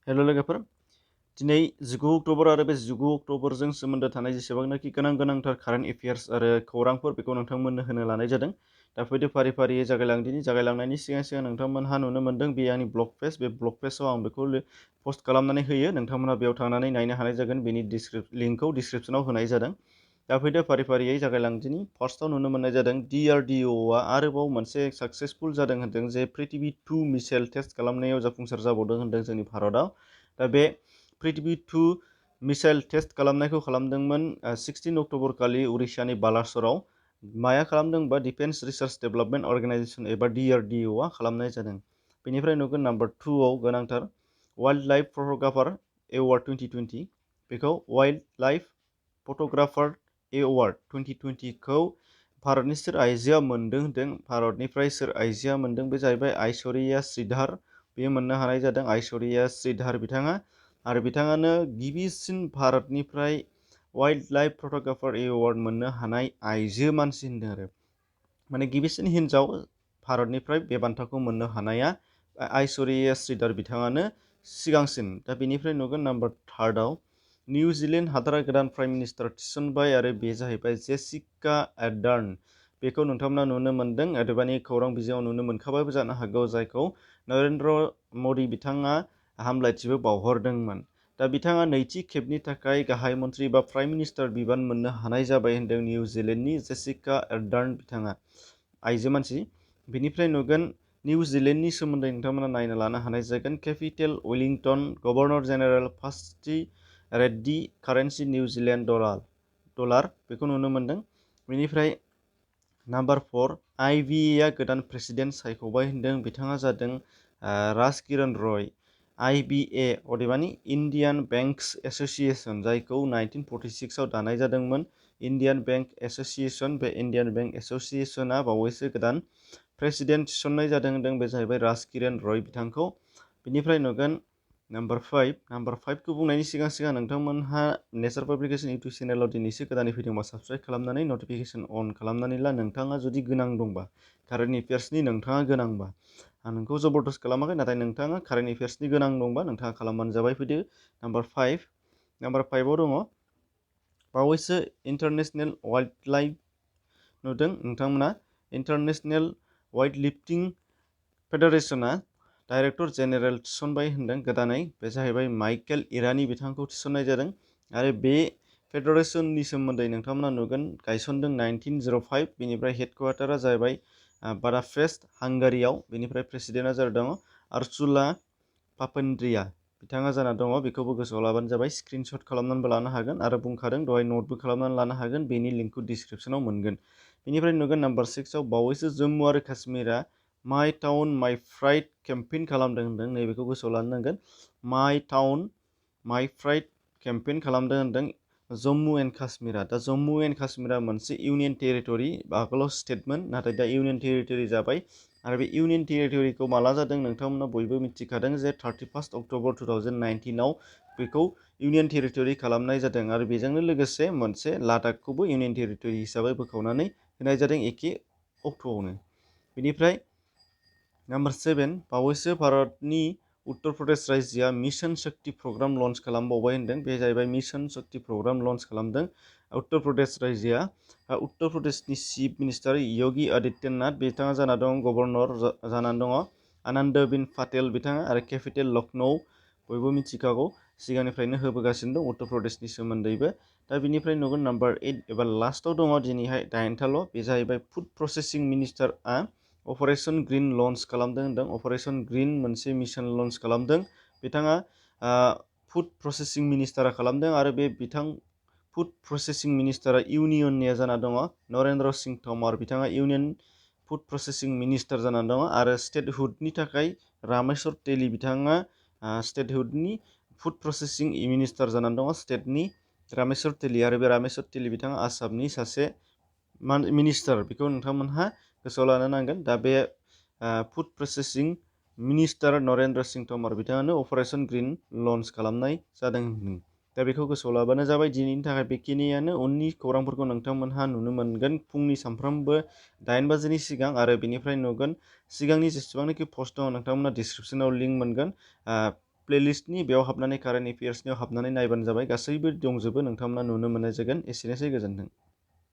हेल' लोगोफोर, दिनै 19 अक्ट'बर आरो बे 19 अक्ट'बरजों सोमोन्दो थानाय जेसेबांनाखि गोनांथार कारेन्ट एफेयार्स आरो खौरांफोर बेखौ नोंथांमोननो होनो लानाय जादों। दा फैदो फारि फारियै जागायलांनायनि सिगां नोंथांमोनहा नुनो मोन्दों बे आंनि ब्लग पेज। बे ब्लग पेजाव आं बेखौ पस्ट खालामनानै होयो। नोंथांमोनहा बेयाव थांनानै नायनो हानाय जागोन। बेनि लिंकखौ डिसक्रिपसनाव होनाय जादों। दा फैदो फारि फारियै जागायलांदिनि। फार्स्टआव नुनो मोननाय जादों DRDOआ आरोबाव मोनसे साक्सेसफुल जादों होनदों जे पृथ्वी 2 मिसाइल टेस्ट खालामनायाव जाफुंसार जाबावदों होनदों जोंनि भारतआव। दा बे पृथ्वी 2 मिसाइल टेस्ट खालामनायखौ खालामदोंमोन 16 अक्ट'बर खालि उरिष्यानि बालासराव। माया खालामदोंबा डिफेन्स रिसार्च डेभेलपमेन्ट अर्गेनाइजेसन एबा DRDOआ खालामनाय जादों। बेनिफ्राय नुगोन नाम्बार 2आव गोनांथार वाइल्ड लाइफ फट'ग्राफार एवार्ड 2020। बेखौ वाइल्ड लाइफ फट'ग्राफार एवार्ड 2020खौ भारतनि सोर आइजोआ मोनदों होनदों। भारतनिफ्राय सोर आइजोआ मोनदों बे जाहैबाय ऐश्वर्या श्रीधर। बेयो मोननो हानाय जादों ऐश्वर्या श्रीधर बिथाङा। आरो बिथाङानो गिबिसिन भारतनिफ्राय वाइल्ड लाइफ फट'ग्राफार एवार्ड मोननो हानाय आइजो मानसि होनदों आरो माने गिबिसिन हिन्जाव भारतनिफ्राय बे बान्थाखौ मोननो हानाया ऐश्वर्या श्रीधर बिथाङानो सिगांसिन। दा बेनिफ्राय नुगोन नाम्बार 3आव निउजिलेन्ड हादरा गोदान प्राइम मिनिस्टार थिसनबाय आरो बे जाहैबाय जेसिका आर्डार्न। बेखौ नोंथांमोना नुनो मोन्दों, अदेबानि खौरां बिजोङाव नुनो मोनखाबायबो जानो हागौ, जायखौ नरेन्द्र मदि बिथाङा हामलायथिबो बावहरदोंमोन। दा बिथाङा नैथि खेबनि थाखाय गाहाय मन्थ्रि बा प्राइम मिनिस्टार बिबान मोननो हानाय जाबाय होनदों निउजिलेन्डनि जेसिका आर्डार्न बिथाङा, आइजो मानसि। बिनिफ्राय नुगोन निउजिलेन्डनि सोमोन्दै नोंथांमोना नायनो लानो हानाय जागोन। केपिटेल वेलिंटन, गभर्नर जेनेरेल फास्टि रेड्डी, कारेन्सि निउजिलेन्ड डलार बेखौ नुनो मोन्दों। बेनिफ्राय नाम्बार 4 IBAआ गोदान प्रेसिडेन्ट सायख'बाय होनदों। बिथाङा जादों राज किरण रय। IBA अदेबानि इण्डियान बेंक्स एस'सिएशन, जायखौ 1946आव दानाय जादोंमोन। इण्डियान बेंक एस'सिएशन, बे इण्डियान बेंक एस'सिएशना बावैसो गोदान प्रेसिडेन्ट थिसननाय जादों होनदों। बे जाहैबाय राज किरण रय बिथांखौ। बिनिफ्राय नुगोन नाम्बार 5खौ बुंनायनि सिगां नोंथांमोनहा नेचार पाब्लिकेशन इउटुब चेनेलाव दिनैसो गोदानै फैदोंबा साबस्क्राइब खालामनानै नटिफिकेशन अन खालामनानै ला। नोंथाङा जुदि गोनां दंबा, कारेन्ट एफेयार्सनि नोंथाङा गोनांबा, आं नोंखौ जबरदस्त खालामाखै, नाथाय नोंथाङा कारेन्ट एफेयार्सनि गोनां दंबा नोंथाङा खालामबानो जाबाय। फैदो नाम्बार 5आव दङ बावैसो इन्टारनेसनेल वाइल्ड लाइफ नुदों नोंथांमोना। International wild lifting फेडारेशना director general थिसनबाय होनदों गोदानै। बे जाहैबाय माइकेल इरानी बिथांखौ थिसननाय जादों। आरो बे फेडारेशननि सोमोन्दै नोंथांमोना नुगोन गायसनदों 1905। बेनिफ्राय हेडक्वार्टारा जाहैबाय बाडापेस्ट, हांगारियाव। बेनिफ्राय प्रेसिडेन्टआ जादों आर्सुला पापेन्द्रिया बिथाङा जाना दङ। बेखौबो गोसोआव लाबानो जाबाय। स्क्रिनशट खालामनानैबो लानो हागोन आरो बुंखादों दहाय नटबो खालामनानै लानो हागोन। बेनि लिंकखौ डिसक्रिपसनाव मोनगोन। बेनिफ्राय नुगोन नाम्बार 6आव बावैसो जम्मु आरो काश्मीरा माइ टाउन माइ प्राइड केम्पेइन खालामदों होनदों। नैबेखौ गोसोआव लानो नांगोन। माइ टाउन माइ प्राइड केम्पेइन खालामदों होनदों जम्मु एन्ड काश्मीरा। दा जम्मु एन्ड काश्मीरा मोनसे इउनियन टेरिटरि, आगोलाव स्टेटमोन, नाथाय दा इउनियन टेरिटरि जाबाय। आरो बे इउनियन टेरिटरिखौ माला जादों नोंथांमोना बयबो मिथिखादों जे 31 अक्ट'बर 2019आव बेखौ इउनियन टेरिटरि खालामनाय जादों। आरो बेजोंनो लोगोसे मोनसे लादाखखौबो इउनियन टेरिटरि हिसाबै बोखावनानै होनाय जादों एखे अक्ट'आवनो। बेनिफ्राय नाम्बार 7 बावैसो भारतनि उत्तर प्रदेश रायजोआ मिशन शक्ति प्रग्राम लन्च खालामबावबाय होनदों। बे जाहैबाय मिशन शक्ति प्रग्राम लन्च खालामदों उत्तर प्रदेश रायजोआ। उत्तर प्रदेशनि चिफ मिनिस्टार योगी आदित्यनाथ बिथाङा जाना दं, गभर्नर जानानै दङ आनन्द बिन पाटेल बिथाङा। आरो केपिटेल लखनौ बयबो मिथिखागौ, सिगांनिफ्रायनो होबोगासिनो दं उत्तर प्रदेशनि सोमोन्दैबो। दा बिनिफ्राय नुगोन नाम्बार 8 एबा लास्टआव दङ दिनैहाय 9थाल'। बे जाहैबाय फुड प्रसेसिं मिनिस्टारआ अपारेशन ग्रिन लन्च खालामदों होनदों। अपारेशन ग्रिन मोनसे मिशन लन्च खालामदों बिथाङा, फुड प्रसेसिं मिनिस्टारा खालामदों। आरो बे फुड प्रसेसिं मिनिस्टारा इउनियननिया जाना दङ नरेन्द्र सिंह तोमर बिथाङा इउनियन फुड प्रसेसिं मिनिस्टार जानानै दङ। आरो स्टेटहुडनि थाखाय रामेश्वर तेली बिथाङा स्टेटहुडनि फुड प्रसेसिं मिनिस्टार जानानै दङ, स्टेटनि रामेश्वर तेली। आरो बे रामेश्वर तेली बिथाङा आसामनि सासे मिनिस्टार, बेखौ नोंथांमोनहा गोसोआव लानो नांगोन। दा बे food processing minister Narendra Singh Tomar बिथाङानो अपारेशन ग्रिन लन्च खालामनाय जादों। दा बेखौ गोसोआव लाबानो जाबाय। दिनैनि थाखाय बेखिनियानो। उननि खौरांफोरखौ नोंथांमोनहा नुनो मोनगोन फुंनि सानफ्रोमबो 8 बाजिनि सिगां। आरो बेनिफ्राय नुगोन सिगांनि जेसेबांनाखि पस्ट दङ नोंथांमोना डिसक्रिपसनाव लिंक मोनगोन। प्लेलिस्टनि बेयाव हाबनानै कारेन्ट एफेयार्सनियाव हाबनानै नायबानो जाबाय। गासैबो दंजोबो, नोंथांमोना नुनो मोननाय जागोन। एसेनोसै, गोजोन्थों।